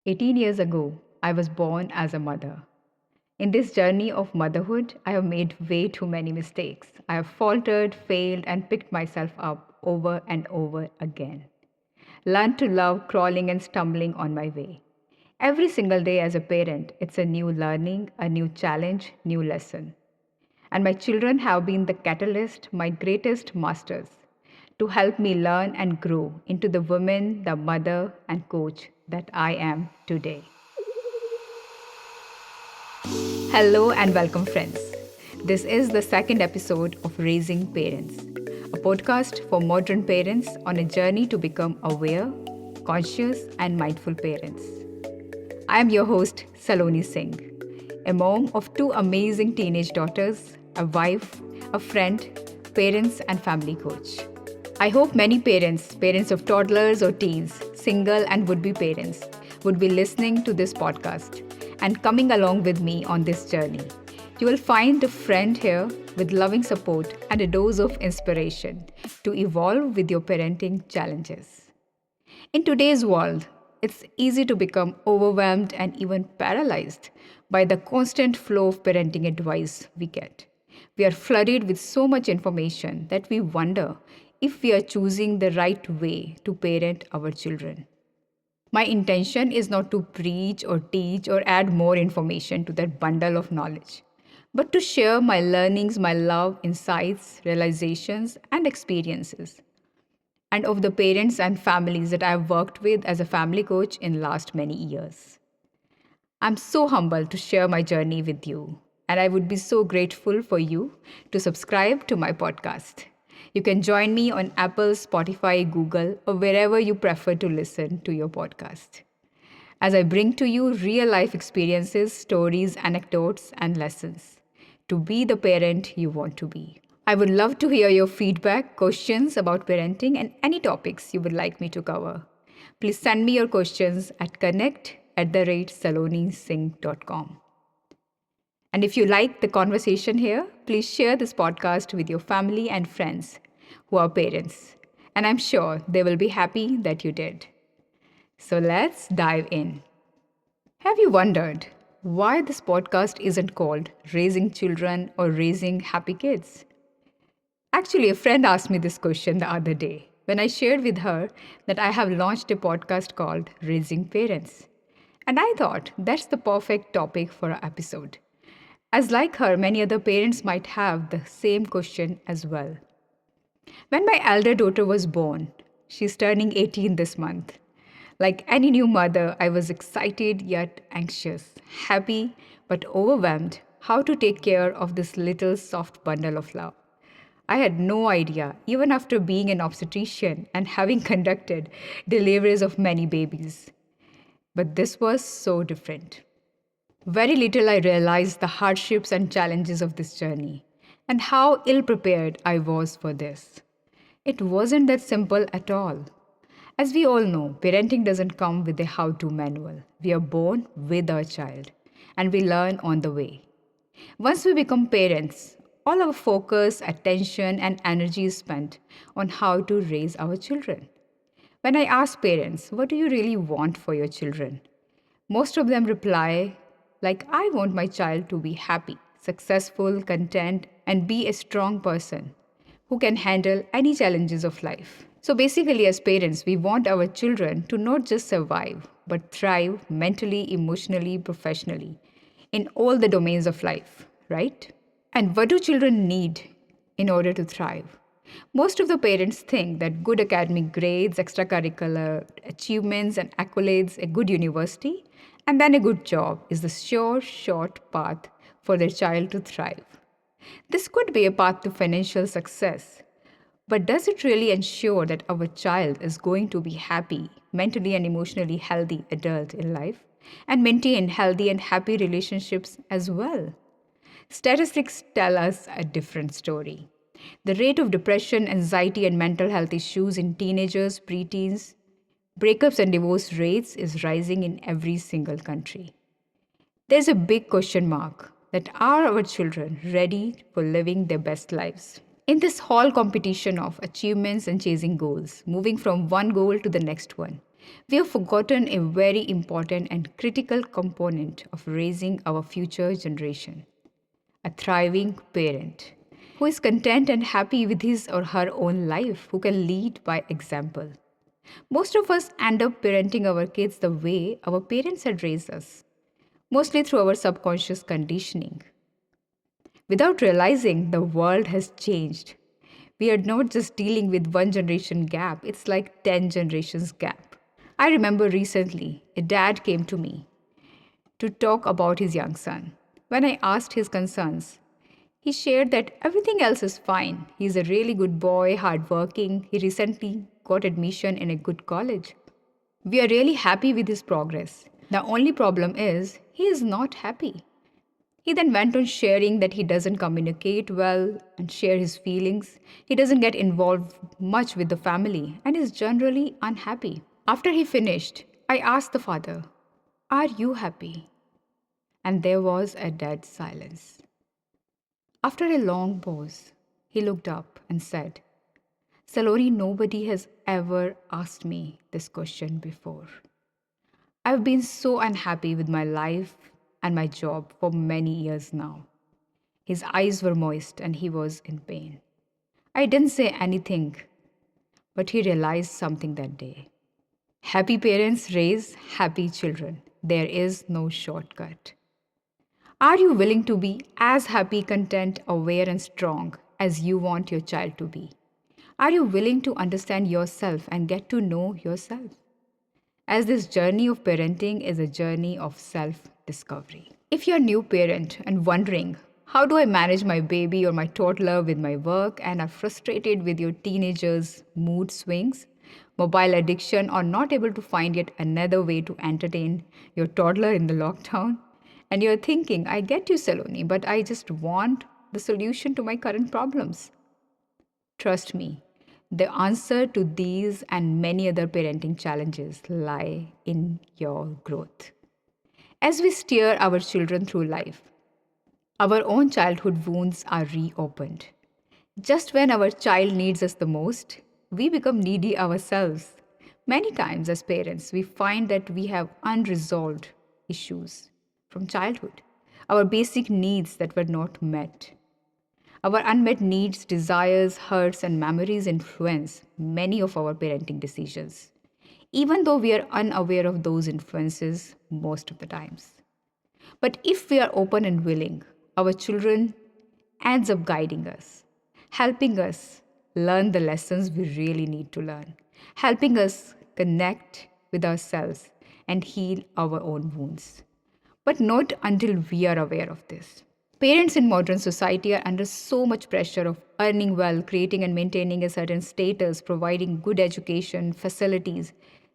18 years ago, I was born as a mother. In this journey of motherhood, I have made way too many mistakes. I have faltered, failed, and picked myself up over and over again. Learned to love crawling and stumbling on my way. Every single day as a parent, it's a new learning, a new challenge, new lesson. And my children have been the catalyst, my greatest masters, to help me learn and grow into the woman, the mother, and coach that I am today. Hello and welcome, friends. This is the second episode of Raising Parents, a podcast for modern parents on a journey to become aware, conscious, and mindful parents. I am your host, Saloni Singh, a mom of two amazing teenage daughters, a wife, a friend, parents, and family coach. I hope many parents of toddlers or teens, single and would-be parents, would be listening to this podcast and coming along with me on this journey. You will find a friend here with loving support and a dose of inspiration to evolve with your parenting challenges. In today's world, it's easy to become overwhelmed and even paralyzed by the constant flow of parenting advice we get. We are flooded with so much information that we wonder if we are choosing the right way to parent our children. My intention is not to preach or teach or add more information to that bundle of knowledge, but to share my learnings, my love, insights, realizations, and experiences, and of the parents and families that I have worked with as a family coach in last many years. I'm so humbled to share my journey with you, and I would be so grateful for you to subscribe to my podcast. You can join me on Apple, Spotify, Google, or wherever you prefer to listen to your podcast, as I bring to you real-life experiences, stories, anecdotes, and lessons to be the parent you want to be. I would love to hear your feedback, questions about parenting, and any topics you would like me to cover. Please send me your questions at connect@salonisingh.com. And if you like the conversation here, please share this podcast with your family and friends who are parents. And I'm sure they will be happy that you did. So let's dive in. Have you wondered why this podcast isn't called Raising Children or Raising Happy Kids? Actually, a friend asked me this question the other day when I shared with her that I have launched a podcast called Raising Parents. And I thought that's the perfect topic for our episode. As like her, many other parents might have the same question as well. When my elder daughter was born, she's turning 18 this month. Like any new mother, I was excited yet anxious, happy but overwhelmed how to take care of this little soft bundle of love. I had no idea, even after being an obstetrician and having conducted deliveries of many babies. But this was so different. Very little I realized the hardships and challenges of this journey and how ill prepared I was for this. It wasn't that simple at all. As we all know, parenting doesn't come with a how-to manual. We are born with our child and we learn on the way. Once we become parents, all our focus, attention, and energy is spent on how to raise our children. When I ask parents, what do you really want for your children? Most of them reply, like, I want my child to be happy, successful, content, and be a strong person who can handle any challenges of life. So basically, as parents, we want our children to not just survive, but thrive mentally, emotionally, professionally, in all the domains of life, right? And what do children need in order to thrive? Most of the parents think that good academic grades, extracurricular achievements, and accolades, a good university, and then a good job is the sure, short path for their child to thrive. This could be a path to financial success, but does it really ensure that our child is going to be happy, mentally and emotionally healthy adult in life, and maintain healthy and happy relationships as well? Statistics tell us a different story. The rate of depression, anxiety, and mental health issues in teenagers, preteens, breakups and divorce rates is rising in every single country. There's a big question mark that are our children ready for living their best lives? In this whole competition of achievements and chasing goals, moving from one goal to the next one, We have forgotten a very important and critical component of raising our future generation: a thriving parent who is content and happy with his or her own life, who can lead by example. Most of us end up parenting our kids the way our parents had raised us, mostly through our subconscious conditioning. Without realizing, the world has changed. We are not just dealing with one generation gap, it's like 10 generations gap. I remember recently a dad came to me to talk about his young son. When I asked his concerns, he shared that everything else is fine. He's a really good boy, hardworking. He recently got admission in a good college. We are really happy with his progress. The only problem is he is not happy. He then went on sharing that he doesn't communicate well and share his feelings. He doesn't get involved much with the family and is generally unhappy. After he finished, I asked the father, "Are you happy?" And there was a dead silence. After a long pause, he looked up and said, "Saloni, nobody has ever asked me this question before. I've been so unhappy with my life and my job for many years now." His eyes were moist and he was in pain. I didn't say anything, but he realized something that day. Happy parents raise happy children. There is no shortcut. Are you willing to be as happy, content, aware, and strong as you want your child to be? Are you willing to understand yourself and get to know yourself? As this journey of parenting is a journey of self-discovery. If you're a new parent and wondering, how do I manage my baby or my toddler with my work, and are frustrated with your teenager's mood swings, mobile addiction, or not able to find yet another way to entertain your toddler in the lockdown, and you're thinking, I get you, Saloni, but I just want the solution to my current problems. Trust me, the answer to these and many other parenting challenges lie in your growth. As we steer our children through life, our own childhood wounds are reopened. Just when our child needs us the most, we become needy ourselves. Many times, as parents, we find that we have unresolved issues from childhood, our basic needs that were not met. Our unmet needs, desires, hurts, and memories influence many of our parenting decisions, even though we are unaware of those influences most of the times. But if we are open and willing, our children ends up guiding us, helping us learn the lessons we really need to learn, helping us connect with ourselves and heal our own wounds. But not until we are aware of this. Parents in modern society are under so much pressure of earning well, creating and maintaining a certain status, providing good education, facilities,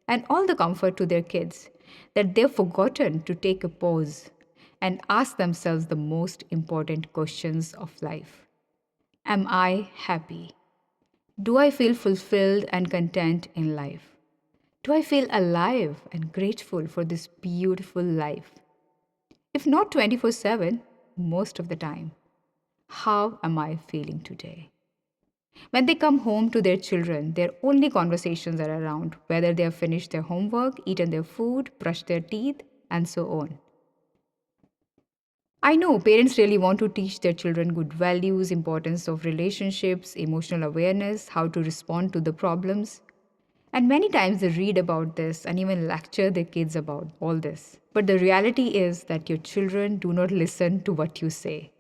and all the comfort to their kids that they've forgotten to take a pause and ask themselves the most important questions of life. Am I happy? Do I feel fulfilled and content in life? Do I feel alive and grateful for this beautiful life? If not 24/7, most of the time, how am I feeling today? When they come home to their children, their only conversations are around whether they have finished their homework, eaten their food, brushed their teeth, and so on. I know parents really want to teach their children good values, importance of relationships, emotional awareness, how to respond to the problems. And many times they read about this and even lecture their kids about all this. But the reality is that your children do not listen to what you say.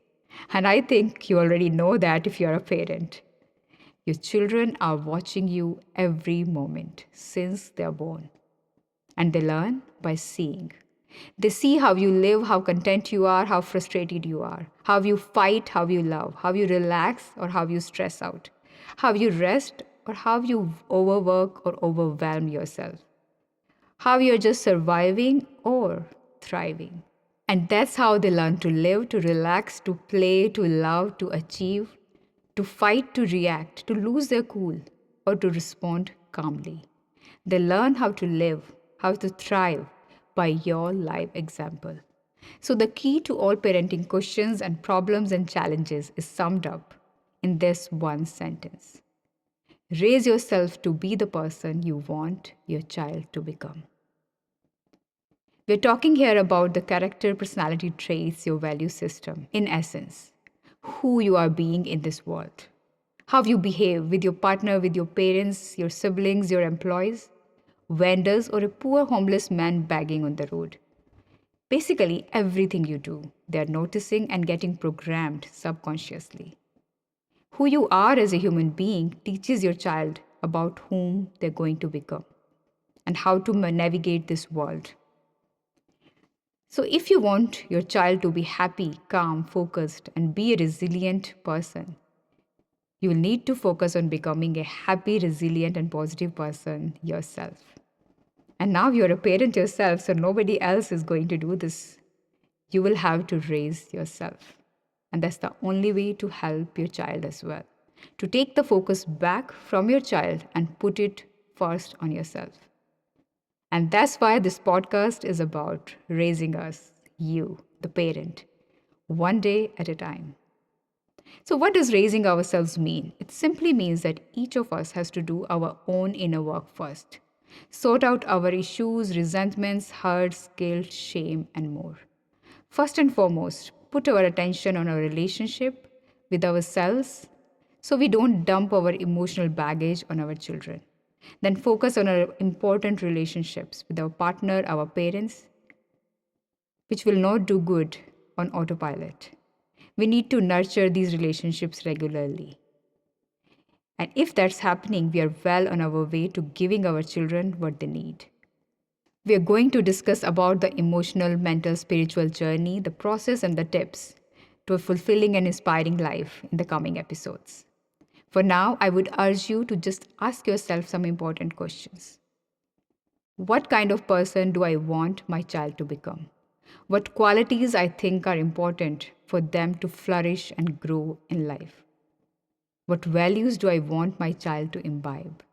And I think you already know that if you're a parent. Your children are watching you every moment since they're born. And they learn by seeing. They see how you live, how content you are, how frustrated you are, how you fight, how you love, how you relax or how you stress out, how you rest or how you overwork or overwhelm yourself, how you're just surviving or thriving. And that's how they learn to live, to relax, to play, to love, to achieve, to fight, to react, to lose their cool, or to respond calmly. They learn how to live, how to thrive by your live example. So, the key to all parenting questions and problems and challenges is summed up in this one sentence: Raise yourself to be the person you want your child to become. We're talking here about the character, personality traits, your value system, in essence, who you are being in this world. How you behave with your partner, with your parents, your siblings, your employees, vendors, or a poor homeless man begging on the road. Basically, everything you do, they're noticing and getting programmed subconsciously. Who you are as a human being teaches your child about whom they're going to become and how to navigate this world. So, if you want your child to be happy, calm, focused, and be a resilient person, you will need to focus on becoming a happy, resilient, and positive person yourself. And now you're a parent yourself, so nobody else is going to do this. You will have to raise yourself. And that's the only way to help your child as well. To take the focus back from your child and put it first on yourself. And that's why this podcast is about raising us, you, the parent, one day at a time. So, what does raising ourselves mean? It simply means that each of us has to do our own inner work first. Sort out our issues, resentments, hurts, guilt, shame, and more. First and foremost, put our attention on our relationship with ourselves so we don't dump our emotional baggage on our children. Then focus on our important relationships with our partner, our parents, which will not do good on autopilot. We need to nurture these relationships regularly. And if that's happening, we are well on our way to giving our children what they need. We are going to discuss about the emotional, mental, spiritual journey, the process and the tips to a fulfilling and inspiring life in the coming episodes. For now, I would urge you to just ask yourself some important questions. What kind of person do I want my child to become? What qualities I think are important for them to flourish and grow in life? What values do I want my child to imbibe?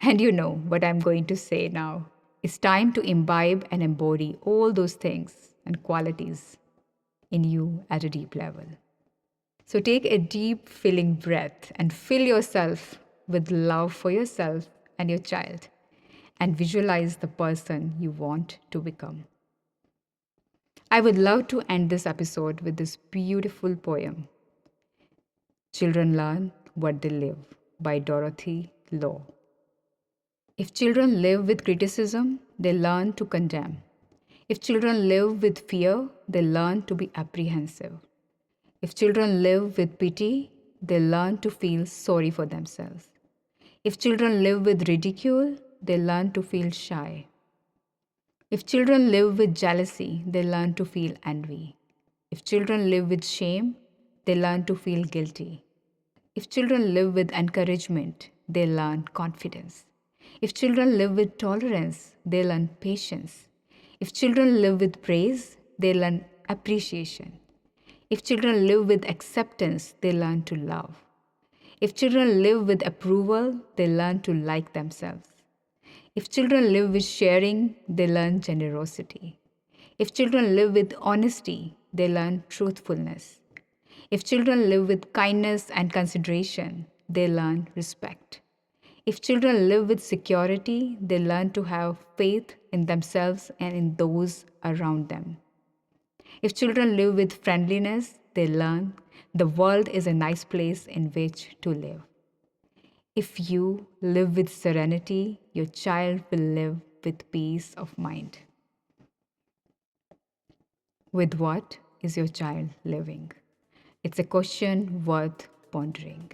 And you know what I'm going to say now. It's time to imbibe and embody all those things and qualities in you at a deep level. So take a deep, filling breath and fill yourself with love for yourself and your child, and visualize the person you want to become. I would love to end this episode with this beautiful poem, Children Learn What They Live by Dorothy Law. If children live with criticism, they learn to condemn. If children live with fear, they learn to be apprehensive. If children live with pity, they learn to feel sorry for themselves. If children live with ridicule, they learn to feel shy. If children live with jealousy, they learn to feel envy. If children live with shame, they learn to feel guilty. If children live with encouragement, they learn confidence. If children live with tolerance, they learn patience. If children live with praise, they learn appreciation. If children live with acceptance, they learn to love. If children live with approval, they learn to like themselves. If children live with sharing, they learn generosity. If children live with honesty, they learn truthfulness. If children live with kindness and consideration, they learn respect. If children live with security, they learn to have faith in themselves and in those around them. If children live with friendliness, they learn the world is a nice place in which to live. If you live with serenity, your child will live with peace of mind. With what is your child living? It's a question worth pondering.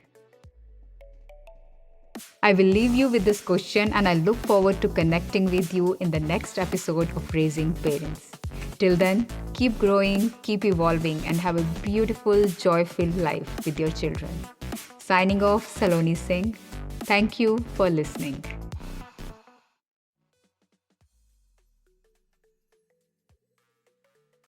I will leave you with this question, and I look forward to connecting with you in the next episode of Raising Parents. Till then, keep growing, keep evolving, and have a beautiful, joy-filled life with your children. Signing off, Saloni Singh. Thank you for listening.